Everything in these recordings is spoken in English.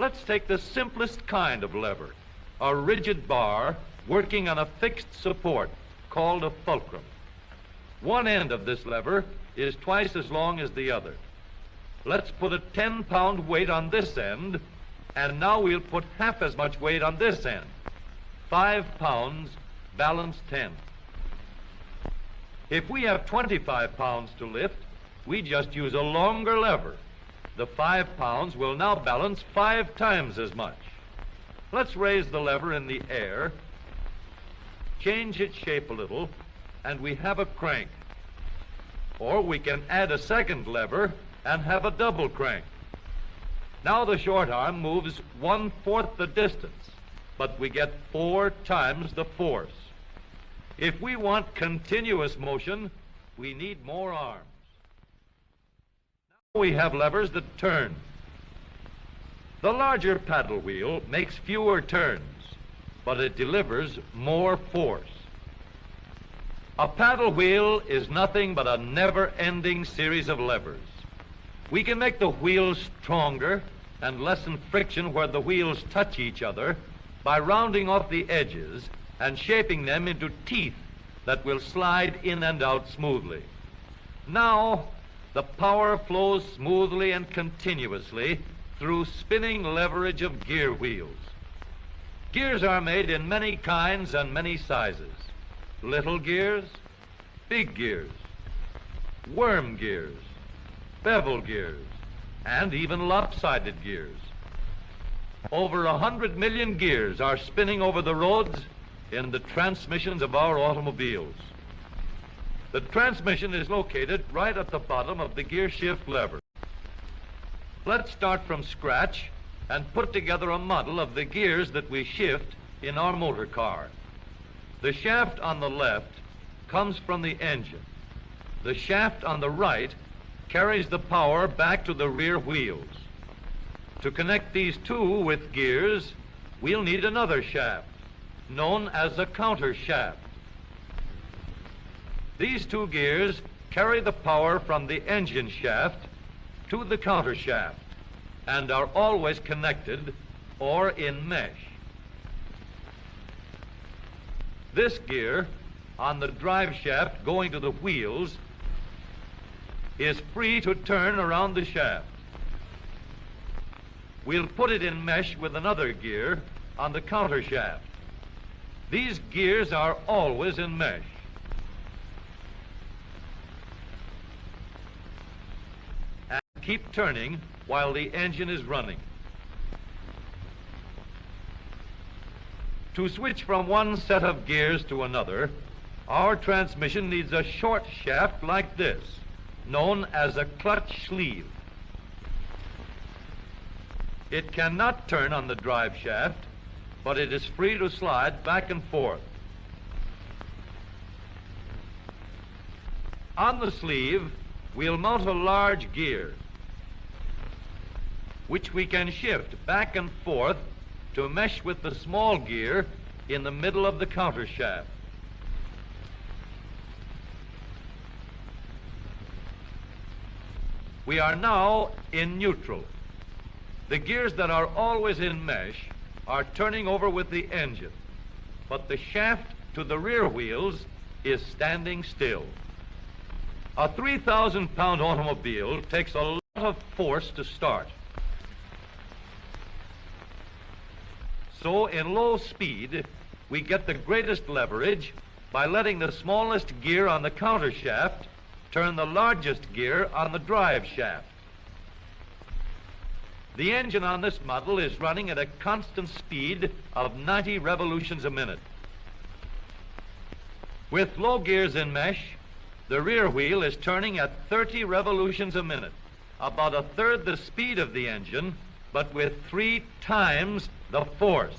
Let's take the simplest kind of lever, a rigid bar working on a fixed support called a fulcrum. One end of this lever is twice as long as the other. Let's put a 10-pound weight on this end, and now we'll put half as much weight on this end. 5 pounds, balance 10. If we have 25 pounds to lift, we just use a longer lever. The 5 pounds will now balance 5 times as much. Let's raise the lever in the air, change its shape a little, and we have a crank. Or we can add a second lever and have a double crank. Now the short arm moves 1/4 the distance, but we get 4 times the force. If we want continuous motion, we need more arms. Now we have levers that turn. The larger paddle wheel makes fewer turns, but it delivers more force. A paddle wheel is nothing but a never-ending series of levers. We can make the wheels stronger and lessen friction where the wheels touch each other by rounding off the edges and shaping them into teeth that will slide in and out smoothly. Now, the power flows smoothly and continuously through spinning leverage of gear wheels. Gears are made in many kinds and many sizes. Little gears, big gears, worm gears, bevel gears, and even lopsided gears. Over 100 million gears are spinning over the roads in the transmissions of our automobiles. The transmission is located right at the bottom of the gear shift lever. Let's start from scratch and put together a model of the gears that we shift in our motor car. The shaft on the left comes from the engine. The shaft on the right carries the power back to the rear wheels. To connect these two with gears, we'll need another shaft, known as a counter shaft. These two gears carry the power from the engine shaft to the counter shaft and are always connected or in mesh. This gear on the drive shaft going to the wheels is free to turn around the shaft. We'll put it in mesh with another gear on the counter shaft. These gears are always in mesh. And keep turning while the engine is running. To switch from one set of gears to another, our transmission needs a short shaft like this, known as a clutch sleeve. It cannot turn on the drive shaft, but it is free to slide back and forth. On the sleeve, we'll mount a large gear, which we can shift back and forth to mesh with the small gear in the middle of the counter shaft. We are now in neutral. The gears that are always in mesh are turning over with the engine, but the shaft to the rear wheels is standing still. A 3,000-pound automobile takes a lot of force to start. So in low speed, we get the greatest leverage by letting the smallest gear on the counter shaft turn the largest gear on the drive shaft. The engine on this model is running at a constant speed of 90 revolutions a minute. With low gears in mesh, the rear wheel is turning at 30 revolutions a minute, about a third the speed of the engine, but with 3 times the force.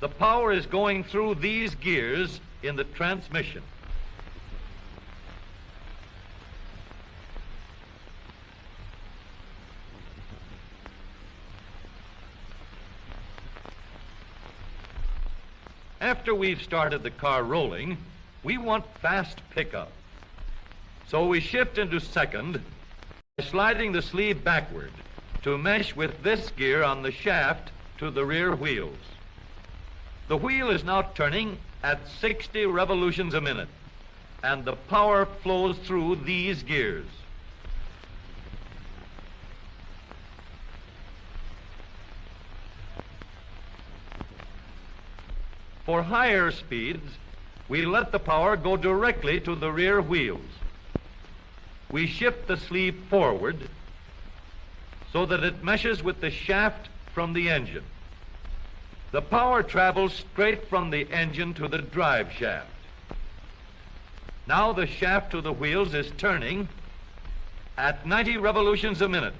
The power is going through these gears in the transmission. After we've started the car rolling, we want fast pickup. So we shift into second by sliding the sleeve backward. to mesh with this gear on the shaft to the rear wheels. The wheel is now turning at 60 revolutions a minute, and the power flows through these gears. For higher speeds, we let the power go directly to the rear wheels. We shift the sleeve forward so that it meshes with the shaft from the engine. The power travels straight from the engine to the drive shaft. Now the shaft to the wheels is turning at 90 revolutions a minute,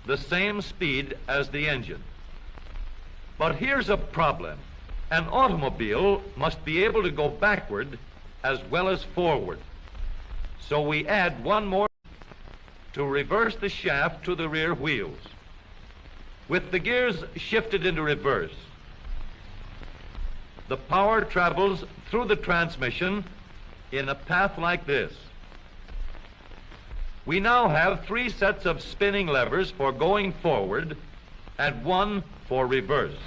the same speed as the engine. But here's a problem. An automobile must be able to go backward as well as forward. So we add one more to reverse the shaft to the rear wheels. With the gears shifted into reverse, the power travels through the transmission in a path like this. We now have 3 sets of spinning levers for going forward and 1 for reverse.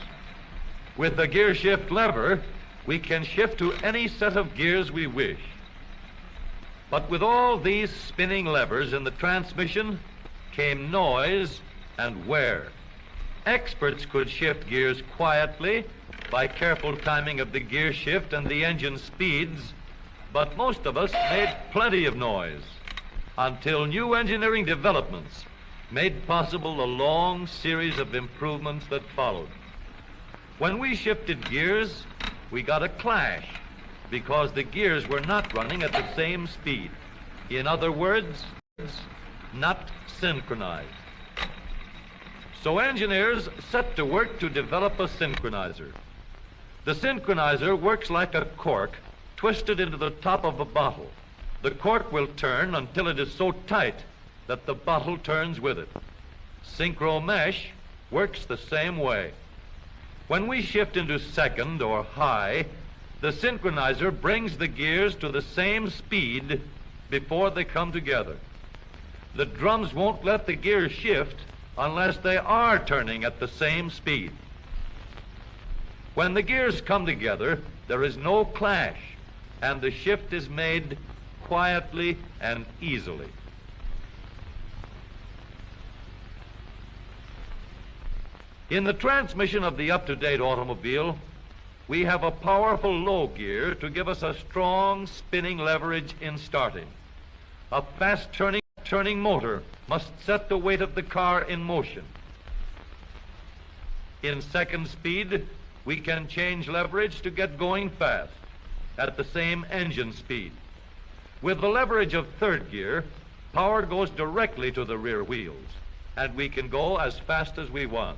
With the gear shift lever, we can shift to any set of gears we wish. But with all these spinning levers in the transmission came noise and wear. Experts could shift gears quietly by careful timing of the gear shift and the engine speeds, but most of us made plenty of noise until new engineering developments made possible a long series of improvements that followed. When we shifted gears, we got a clash because the gears were not running at the same speed. In other words, not synchronized. So engineers set to work to develop a synchronizer. The synchronizer works like a cork twisted into the top of a bottle. The cork will turn until it is so tight that the bottle turns with it. Synchro mesh works the same way. When we shift into second or high, the synchronizer brings the gears to the same speed before they come together. The drums won't let the gears shift unless they are turning at the same speed. When the gears come together, there is no clash, and the shift is made quietly and easily. In the transmission of the up-to-date automobile, we have a powerful low gear to give us a strong spinning leverage in starting. A fast turning motor must set the weight of the car in motion. In second speed, we can change leverage to get going fast at the same engine speed. With the leverage of third gear, power goes directly to the rear wheels, and we can go as fast as we want.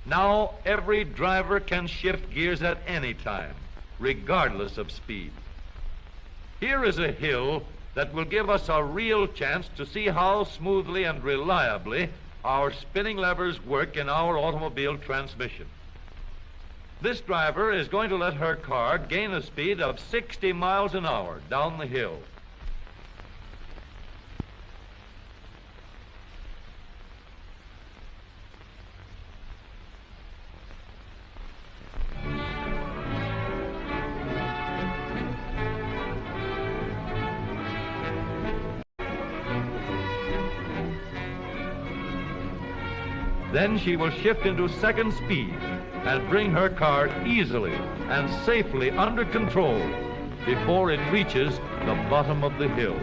Now every driver can shift gears at any time, regardless of speed. Here is a hill that will give us a real chance to see how smoothly and reliably our spinning levers work in our automobile transmission. This driver is going to let her car gain a speed of 60 miles an hour down the hill. Then she will shift into second speed and bring her car easily and safely under control before it reaches the bottom of the hill.